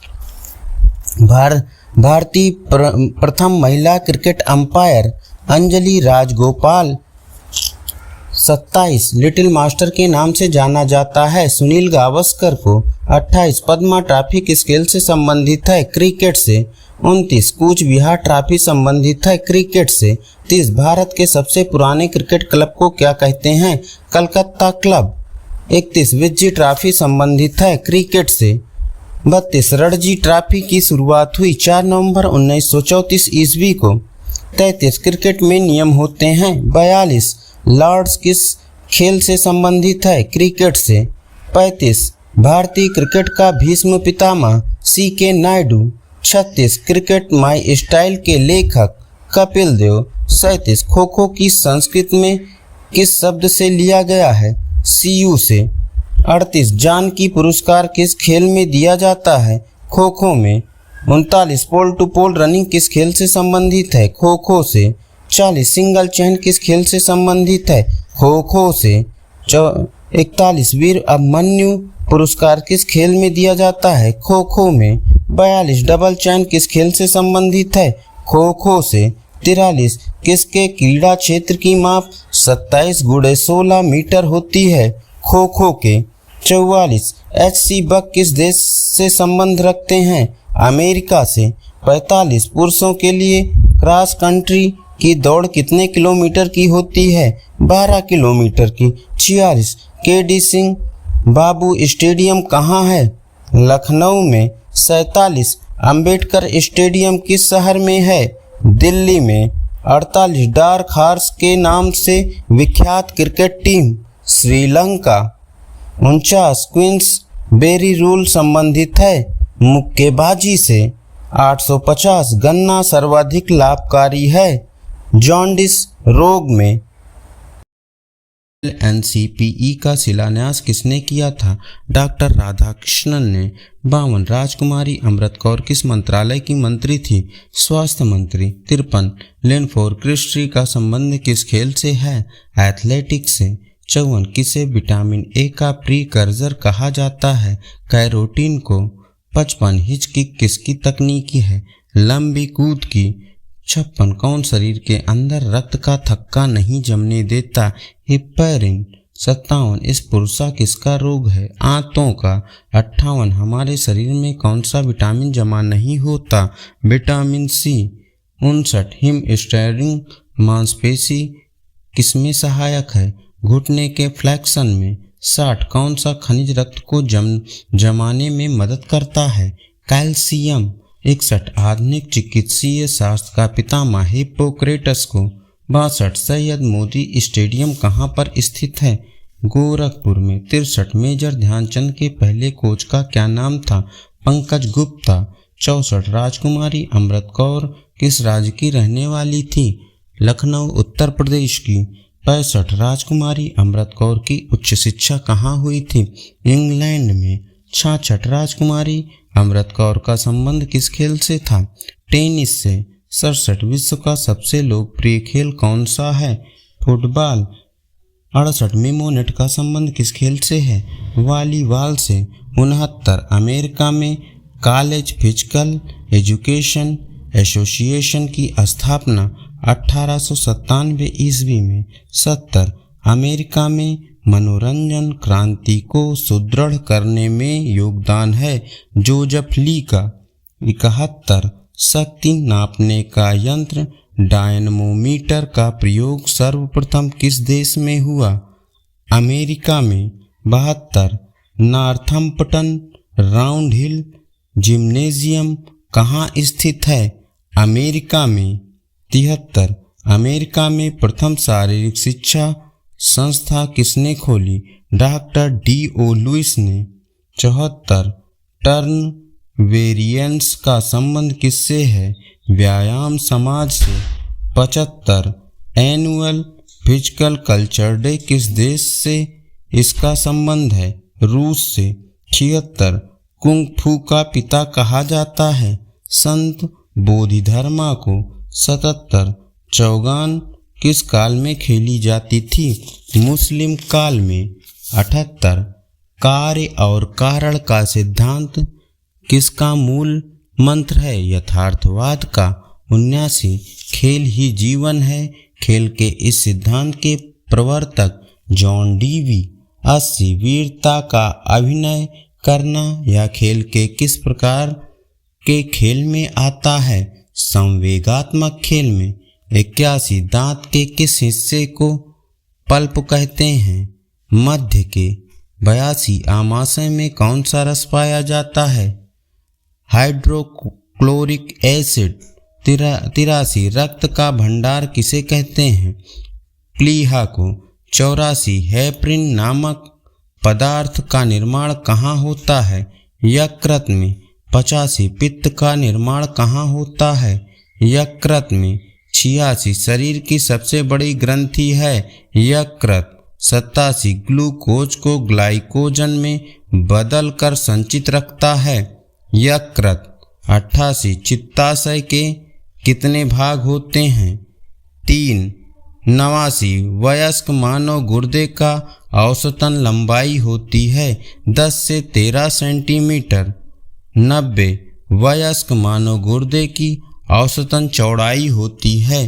भारतीय प्रथम महिला cricket umpire Anjali Rajagopal. 27 little master के नाम से जाना जाता है सुनील गावस्कर को। 28 पद्मा ट्रॉफी किस खेल से संबंधित है? क्रिकेट से। 29 कूच बिहार ट्रॉफी संबंधित है क्रिकेट से। 30 भारत के सबसे पुराने क्रिकेट क्लब को क्या कहते हैं? कलकत्ता क्लब। 31 विजय ट्रॉफी संबंधित है क्रिकेट से। 32 रणजी ट्रॉफी की शुरुआत हुई 4 नवंबर 1934 ईस्वी को। 33 क्रिकेट में नियम होते हैं। 42 लॉर्ड्स किस खेल से संबंधित है? क्रिकेट से। 35 भारतीय क्रिकेट का Bhishma Pitamah CK Naidu. 36 cricket my style के लेखक कपिल देव। 37 खो खो की संस्कृत में किस शब्द से लिया गया है? CU से। 38 जानकी पुरस्कार किस खेल में दिया जाता है? खो खो में। 39 पोल टू पोल रनिंग किस खेल से संबंधित है? खो खो से। 40 सिंगल चैन किस खेल से संबंधित है? खो खो से। 41 वीर अभिमन्यु पुरस्कार किस खेल में दिया जाता है? खो खो में। 42 डबल चैन किस खेल से संबंधित है? खो खो से। 43 किसके क्रीड़ा क्षेत्र की माप 27 × 16 मीटर होती है? खो खो के। 44 HC बक किस देश से संबंध रखते हैं? अमेरिका से। 45 पुरुषों के लिए क्रॉस कंट्री की दौड़ कितने किलोमीटर की होती है? 12 किलोमीटर की। 46 KD सिंह बाबू स्टेडियम कहाँ है? लखनऊ में। 47 अंबेडकर स्टेडियम किस शहर में है? दिल्ली में। 48 डार्क हॉर्स के नाम से विख्यात cricket team Sri Lanka. 49 Queensberry rule संबंधित है मुक्केबाजी से। 850 गन्ना सर्वाधिक लाभकारी है जॉन्डिस रोग में। एनसीपीई का शिलान्यास किसने किया था? डॉक्टर राधाकृष्णन ने। 52 राजकुमारी अमृत कौर किस मंत्रालय की मंत्री थी? स्वास्थ्य मंत्री। 53 लिनफोर क्रिस्टी का संबंध किस खेल से है? एथलेटिक्स से। 54 किसे विटामिन ए का प्रीकर्सर कहा जाता है? कैरोटीन को। 55 हिचकिक किसकी तकनीकी है? लंबी कूद की। 56 कौन शरीर के अंदर रक्त का थक्का नहीं जमने देता? हिपैरिन। 57 स्पुरुषा किसका रोग है? आंतों का। 58 हमारे शरीर में कौन सा विटामिन जमा नहीं होता? Vitamin C. 59 हिम स्ट्रेनिंग मांसपेशी किसमें सहायक है? घुटने के फ्लेक्शन में। 60 कौन सा खनिज रक्त को जमाने में मदद करता है? कैल्शियम। 61 आधुनिक चिकित्सीय शास्त्र का पितामह हिप्पोक्रेटस को। 62 सैयद मोदी स्टेडियम कहाँ पर स्थित है? गोरखपुर में। 63 मेजर ध्यानचंद के पहले कोच का क्या नाम था? पंकज गुप्ता। 64 राजकुमारी अमृत कौर किस राज्य की रहने वाली थी? लखनऊ उत्तर प्रदेश की। 65 राजकुमारी अमृत कौर की उच्च शिक्षा कहाँ हुई थी? इंग्लैंड में। 66 राजकुमारी अमृत कौर का संबंध किस खेल से था? टेनिस से। 67 विश्व का सबसे लोकप्रिय खेल कौन सा है? फुटबॉल। 68 मेमोनेट का संबंध किस खेल से है? वॉलीबॉल से। 69 अमेरिका में कॉलेज फिजिकल एजुकेशन एसोसिएशन की स्थापना 1897 ईस्वी में। 70 अमेरिका में मनोरंजन क्रांति को सुदृढ़ करने में योगदान है जोसेफ ली का। 71 शक्ति नापने का यंत्र डायनमोमीटर का प्रयोग सर्वप्रथम किस देश में हुआ? अमेरिका में। 72 नॉर्थम्पटन राउंड हिल जिम्नेजियम कहाँ स्थित है? अमेरिका में। 73 अमेरिका में प्रथम शारीरिक शिक्षा संस्था किसने खोली? Doctor D.O. लुइस ने। 74 टर्न वेरिएंस का संबंध किससे है? व्यायाम समाज से। 75 एनुअल फिजिकल कल्चर डे किस देश से इसका संबंध है? रूस से। 76 कुंग फू का पिता कहा जाता है? संत बोधिधर्मा को। 77 चौगान किस काल में खेली जाती थी? मुस्लिम काल में। 78 कार्य और कारण का सिद्धांत किसका मूल मंत्र है? यथार्थवाद का। 79 खेल ही जीवन है खेल के इस सिद्धांत के प्रवर्तक जॉन डीवी। 80 वीरता का अभिनय करना यह खेल के किस प्रकार के खेल में आता है? संवेगात्मक खेल में। 81 दांत के किस हिस्से को पल्प कहते हैं? मध्य के। 82 आमाशय में कौन सा रस पाया जाता है? Hydrochloric acid. 83 रक्त का भंडार किसे कहते हैं? प्लीहा को। 84 हेपरिन नामक पदार्थ का निर्माण कहाँ होता है? यकृत में। 85 पित्त का निर्माण कहाँ होता है? यकृत में। 86 शरीर की सबसे बड़ी ग्रंथि है यकृत। 87 ग्लूकोज को ग्लाइकोजन में बदल कर संचित रखता है यकृत। 88 चित्ताशय के कितने भाग होते हैं? 3। 89 वयस्क मानव गुर्दे का औसतन लंबाई होती है 10 से 13 सेंटीमीटर। 90 वयस्क मानव गुर्दे की औसतन चौड़ाई होती है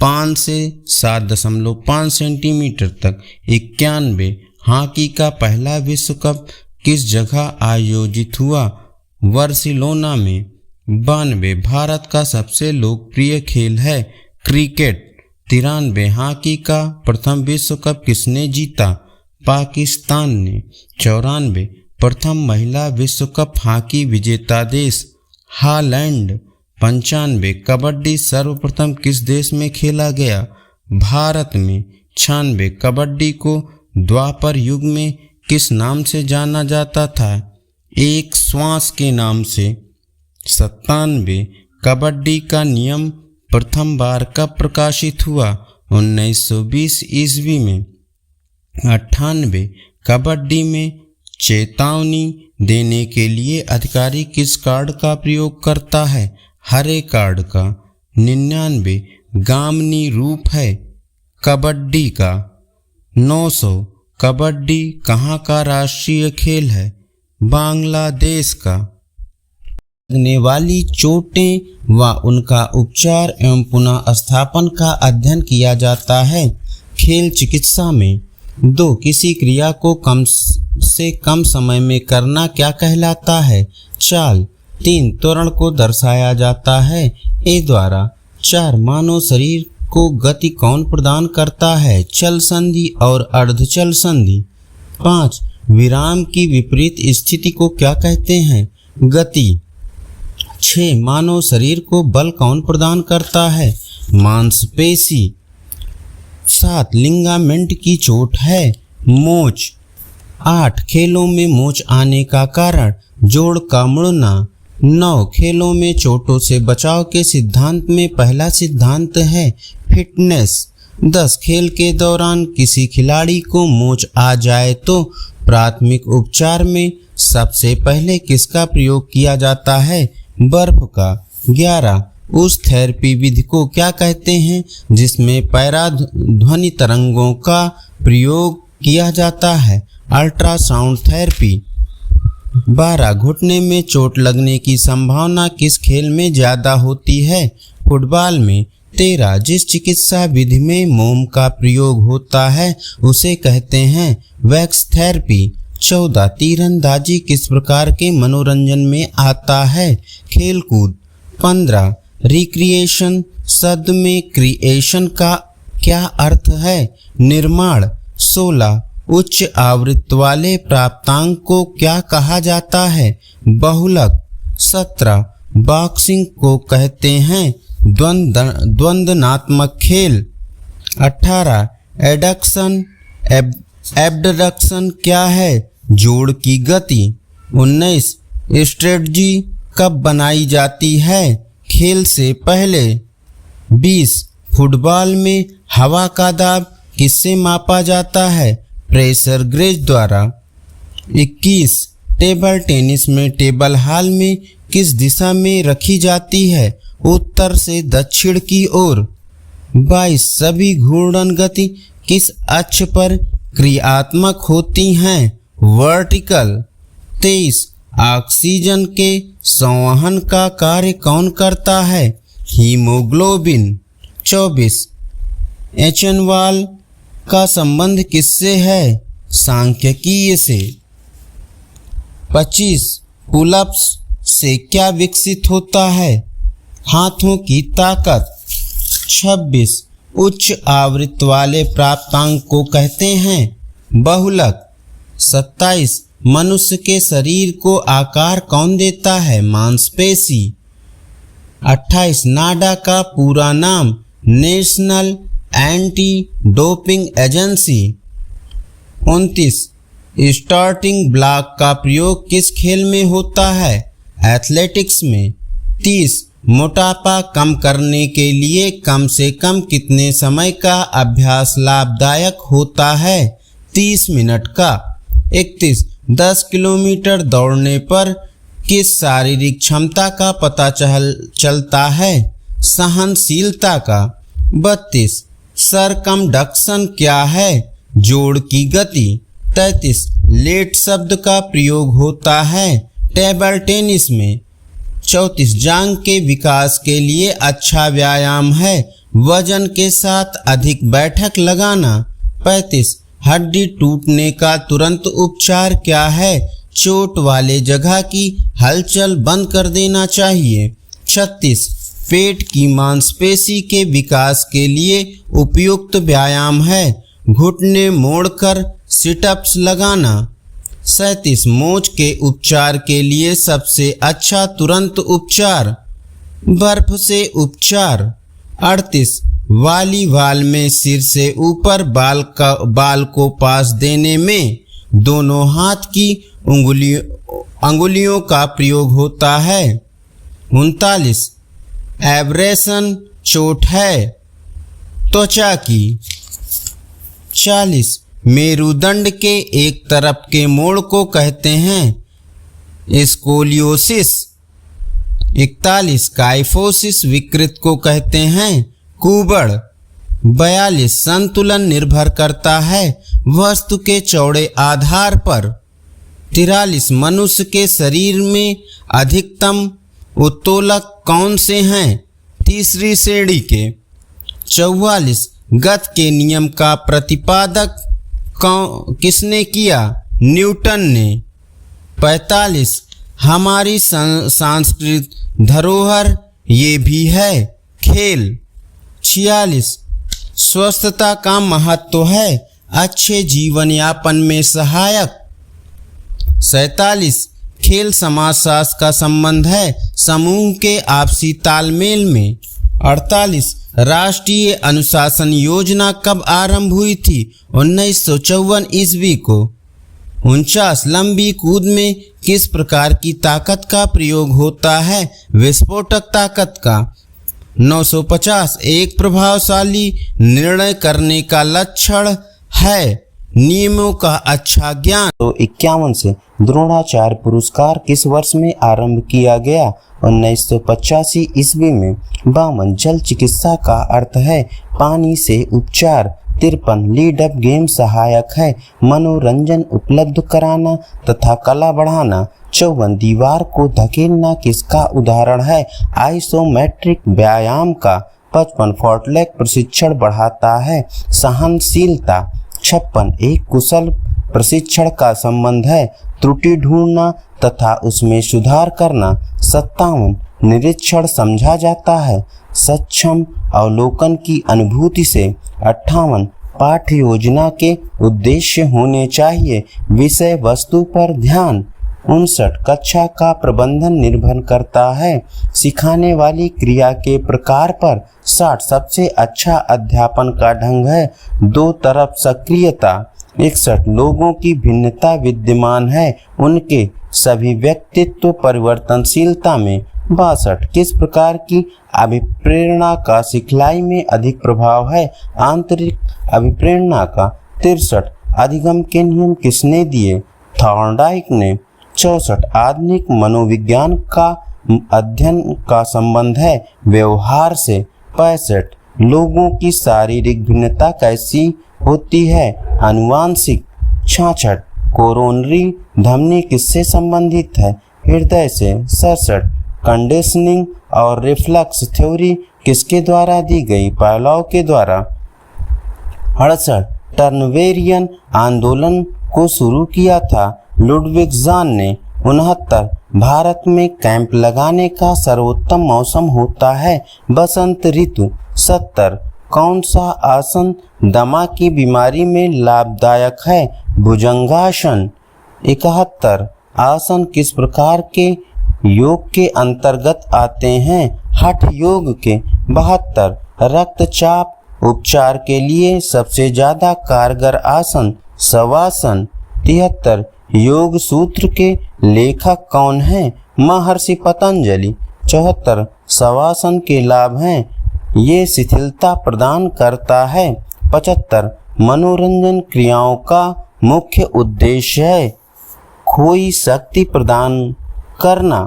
5 से 7.5 सेंटीमीटर तक। 91 हॉकी का पहला विश्व कप किस जगह आयोजित हुआ? बार्सिलोना में। 92 भारत का सबसे लोकप्रिय खेल है क्रिकेट। 93 हॉकी का प्रथम विश्व कप किसने जीता? पाकिस्तान ने। 94 प्रथम महिला विश्व कप हॉकी विजेता देश हॉलैंड। 95 कबड्डी सर्वप्रथम किस देश में खेला गया? भारत में। 96 कबड्डी को द्वापर युग में किस नाम से जाना जाता था? एक श्वास के नाम से। 97 कबड्डी का नियम प्रथम बार कब प्रकाशित हुआ? 1920 ईस्वी में। 98 कबड्डी में चेतावनी देने के लिए अधिकारी किस कार्ड का प्रयोग करता है? हरे कार्ड का। 99 गामनी रूप है कबड्डी का। 900 कबड्डी कहाँ का राष्ट्रीय खेल है? बांग्लादेश का। लगने वाली चोटें व उनका उपचार एवं पुनः स्थापन का अध्ययन किया जाता है खेल चिकित्सा में। 2 किसी क्रिया को कम से कम समय में करना क्या कहलाता है? चाल। 3 त्वरण को दर्शाया जाता है ए द्वारा। 4 मानव शरीर को गति कौन प्रदान करता है? चल संधि और अर्धचल संधि। 5 विराम की विपरीत स्थिति को क्या कहते हैं? गति। 6 मानव शरीर को बल कौन प्रदान करता है? मांसपेशी। 7 लिगामेंट की चोट है? मोच। 8 खेलों में मोच आने का कारण? जोड़ का मुड़ना। 9 खेलों में चोटों से बचाव के सिद्धांत में पहला सिद्धांत है फिटनेस। 10 खेल के दौरान किसी खिलाड़ी को मोच आ जाए तो प्राथमिक उपचार में सबसे पहले किसका प्रयोग किया जाता है? बर्फ का। 11 उस थेरेपी विधि को क्या कहते हैं जिसमें पैराध्वनि तरंगों का प्रयोग किया जाता है? Ultrasound therapy. 12 घुटने में चोट लगने की संभावना किस खेल में ज़्यादा होती है? फुटबॉल में। 13 जिस चिकित्सा विधि में मोम का प्रयोग होता है उसे कहते हैं वैक्स थेरेपी। 14 तीरंदाजी किस प्रकार के मनोरंजन में आता है? खेलकूद। 15 रिक्रिएशन शब्द में क्रिएशन का क्या अर्थ है? निर्माण। 16 उच्च आवृत्ति वाले प्राप्तांक को क्या कहा जाता है? बहुलक। 17 बॉक्सिंग को कहते हैं द्वंद्वात्मक खेल। 18 एडक्शन एब्डक्शन क्या है? जोड़ की गति। 19 स्ट्रेटजी कब बनाई जाती है? खेल से पहले। 20 फुटबॉल में हवा का दाब किससे मापा जाता है? प्रेशर गेज द्वारा। 21 टेबल टेनिस में टेबल हाल में किस दिशा में रखी जाती है? उत्तर से दक्षिण की ओर। 22 सभी घूर्णन गति किस अक्ष पर क्रियात्मक होती हैं? वर्टिकल। 23 ऑक्सीजन के संवहन का कार्य कौन करता है? हीमोग्लोबिन। 24 एचनवाल का संबंध किससे है? सांख्यिकीय से। 25 पुलअप्स से क्या विकसित होता है? हाथों की ताकत। 26 उच्च आवृत्ति वाले प्राप्तांक को कहते हैं बहुलक। 27 मनुष्य के शरीर को आकार कौन देता है? मांसपेशी। 28 नाडा का पूरा नाम? National anti doping agency. 29 starting block का प्रयोग किस खेल में होता है? एथलेटिक्स में। 30 मोटापा कम करने के लिए कम से कम कितने समय का अभ्यास लाभदायक होता है? 30 मिनट का। 31 10 किलोमीटर दौड़ने पर किस शारीरिक क्षमता का पता चलता है? सहनशीलता का। 32 सरकमडक्शन क्या है? जोड़ की गति। 33 लेट शब्द का प्रयोग होता है टेबल टेनिस में। 34 जांघ के विकास के लिए अच्छा व्यायाम है वजन के साथ अधिक बैठक लगाना। 35 हड्डी टूटने का तुरंत उपचार क्या है? चोट वाले जगह की हलचल बंद कर देना चाहिए। 36 पेट की मांसपेशी के विकास के लिए उपयुक्त व्यायाम है घुटने मोड़कर सिटअप्स लगाना। 37 मोच के उपचार के लिए सबसे अच्छा तुरंत उपचार? बर्फ से उपचार। 38 वॉलीबॉल में सिर से ऊपर बाल को पास देने में दोनों हाथ की अंगुलियों का प्रयोग होता है। 39 एब्रेशन चोट है त्वचा की। 40 मेरुदंड के एक तरफ के मोड़ को कहते हैं स्कोलियोसिस। 41 काइफोसिस विकृत को कहते हैं कुबड़। 42 संतुलन निर्भर करता है वस्तु के चौड़े आधार पर। 43 मनुष्य के शरीर में अधिकतम उत्तोलक कौन से हैं? तीसरी श्रेणी के। 44 गति के नियम का प्रतिपादक किसने किया? न्यूटन ने। 45 हमारी सांस्कृतिक धरोहर ये भी है खेल। 46 स्वस्थता का महत्व है अच्छे जीवन यापन में सहायक। 47 खेल समाजशास्त्र का संबंध है समूह के आपसी तालमेल में। 48 राष्ट्रीय अनुशासन योजना कब आरंभ हुई थी? 1954 ईस्वी को। 49 लंबी कूद में किस प्रकार की ताकत का प्रयोग होता है? विस्फोटक ताकत का। 950 एक प्रभावशाली निर्णय करने का लक्षण है नियमों का अच्छा ज्ञान। तो 51 से द्रोणाचार्य पुरस्कार किस वर्ष में आरंभ किया गया? 1985 ईस्वी में। 52 जल चिकित्सा का अर्थ है पानी से उपचार। 53 लीड अप गेम सहायक है मनोरंजन उपलब्ध कराना तथा कला बढ़ाना। 54 दीवार को धकेलना किसका उदाहरण है? आइसोमेट्रिक व्यायाम का। 55 फॉर्टलेक प्रशिक्षण बढ़ाता है सहनशीलता। 56 एक कुशल प्रशिक्षण का संबंध है त्रुटि ढूंढना तथा उसमें सुधार करना। 57 निरीक्षण समझा जाता है सक्षम अवलोकन की अनुभूति से। 58 पाठ्य योजना के उद्देश्य होने चाहिए विषय वस्तु पर ध्यान। 59 कक्षा का प्रबंधन निर्भर करता है सिखाने वाली क्रिया के प्रकार पर। 60 सबसे अच्छा अध्यापन का ढंग है दो तरफ सक्रियता। 61 लोगों की भिन्नता विद्यमान है उनके सभी व्यक्तित्व परिवर्तनशीलता में। 62 किस प्रकार की अभिप्रेरणा का सिखलाई में अधिक प्रभाव है? आंतरिक अभिप्रेरणा का। 63 अधिगम के नियम किसने दिए? थॉर्नडाइक ने। 64 आधुनिक मनोविज्ञान का अध्ययन का संबंध है व्यवहार से। 65 लोगों की शारीरिक भिन्नता कैसी होती है? आनुवांशिक। 66 कोरोनरी धमनी किससे संबंधित है? हृदय से। 67 कंडीशनिंग और रिफ्लक्स थ्योरी किसके द्वारा दी गई? पावलोव के द्वारा। 68 टर्नवेरियन आंदोलन को शुरू किया था लुडविग जान ने। 69 भारत में कैंप लगाने का सर्वोत्तम मौसम होता है बसंत ऋतु। 70 कौन सा आसन दमा की बीमारी में लाभदायक है? भुजंगासन। 71 आसन किस प्रकार के योग के अंतर्गत आते हैं? हठ योग के। 72 रक्तचाप उपचार के लिए सबसे ज्यादा कारगर आसन शवासन। 73 योग सूत्र के लेखक कौन हैं? महर्षि पतंजलि। 74 शवासन के लाभ हैं ये शिथिलता प्रदान करता है। 75 मनोरंजन क्रियाओं का मुख्य उद्देश्य है खोई शक्ति प्रदान करना।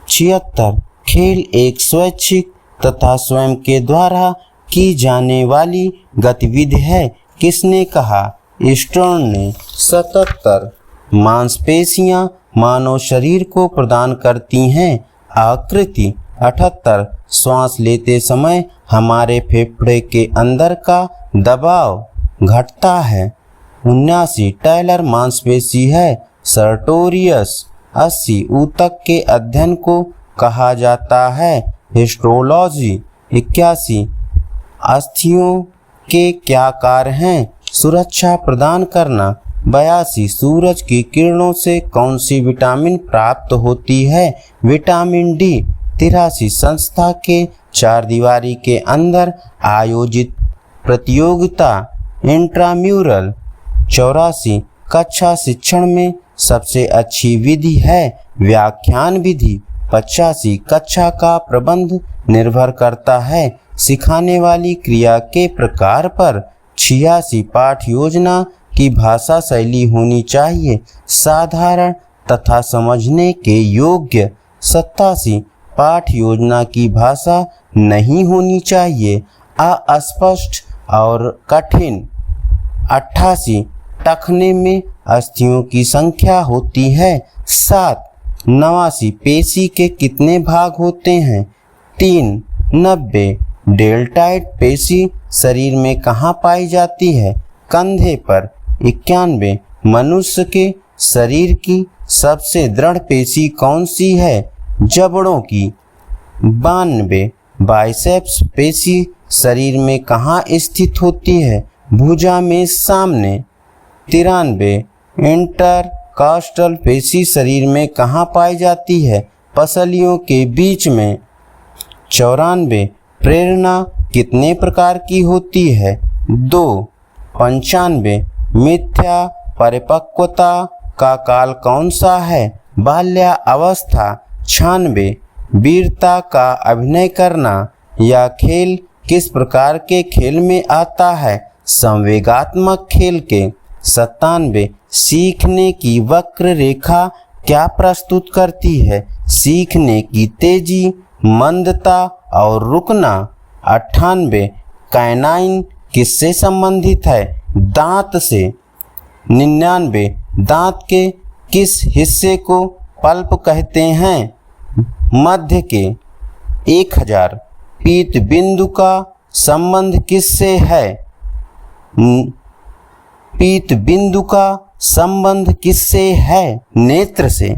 76 खेल एक स्वैच्छिक तथा स्वयं के द्वारा की जाने वाली गतिविधि है किसने कहा? स्टर्न ने। 77 मांसपेशियां मानव शरीर को प्रदान करती हैं आकृति। 78 श्वास लेते समय हमारे फेफड़े के अंदर का दबाव घटता है। 79 टैलर मांसपेशी है सर्टोरियस। 80 ऊतक के अध्ययन को कहा जाता है हिस्टोलॉजी। 81 अस्थियों के क्या कार्य हैं? सुरक्षा प्रदान करना। 82 सूरज की किरणों से कौन सी विटामिन प्राप्त होती है? Vitamin D. 83 संस्था के चार दीवारी के अंदर आयोजित प्रतियोगिता इंट्राम्यूरल। 84 कक्षा शिक्षण में सबसे अच्छी विधि है व्याख्यान विधि। 85 कक्षा का प्रबंध निर्भर करता है सिखाने वाली क्रिया के प्रकार पर। 86 पाठ योजना की भाषा शैली होनी चाहिए साधारण तथा समझने के योग्य। 87 पाठ योजना की भाषा नहीं होनी चाहिए अस्पष्ट और कठिन। 88 टखने में अस्थियों की संख्या होती है 7। 89 पेशी के कितने भाग होते हैं 3। 90 डेल्टाइड पेशी शरीर में कहाँ पाई जाती है कंधे पर। 91 मनुष्य के शरीर की सबसे दृढ़ पेशी कौन सी है जबड़ों की। 92 बाइसेप्स पेशी शरीर में कहाँ स्थित होती है भुजा में सामने। 93 इंटरकॉस्टल पेशी शरीर में कहाँ पाई जाती है पसलियों के बीच में। 94 प्रेरणा कितने प्रकार की होती है 2। 95 मिथ्या परिपक्वता का काल कौन सा है बाल्यावस्था। 96 वीरता का अभिनय करना या खेल किस प्रकार के खेल में आता है संवेगात्मक खेल के। 97 सीखने की वक्र रेखा क्या प्रस्तुत करती है सीखने की तेजी मंदता और रुकना। 98 कैनाइन किससे संबंधित है दांत से। 99 दांत के किस हिस्से को पल्प कहते हैं मध्य के। 1000 पीत बिंदु का संबंध किससे है पीत बिंदु का संबंध किससे है नेत्र से।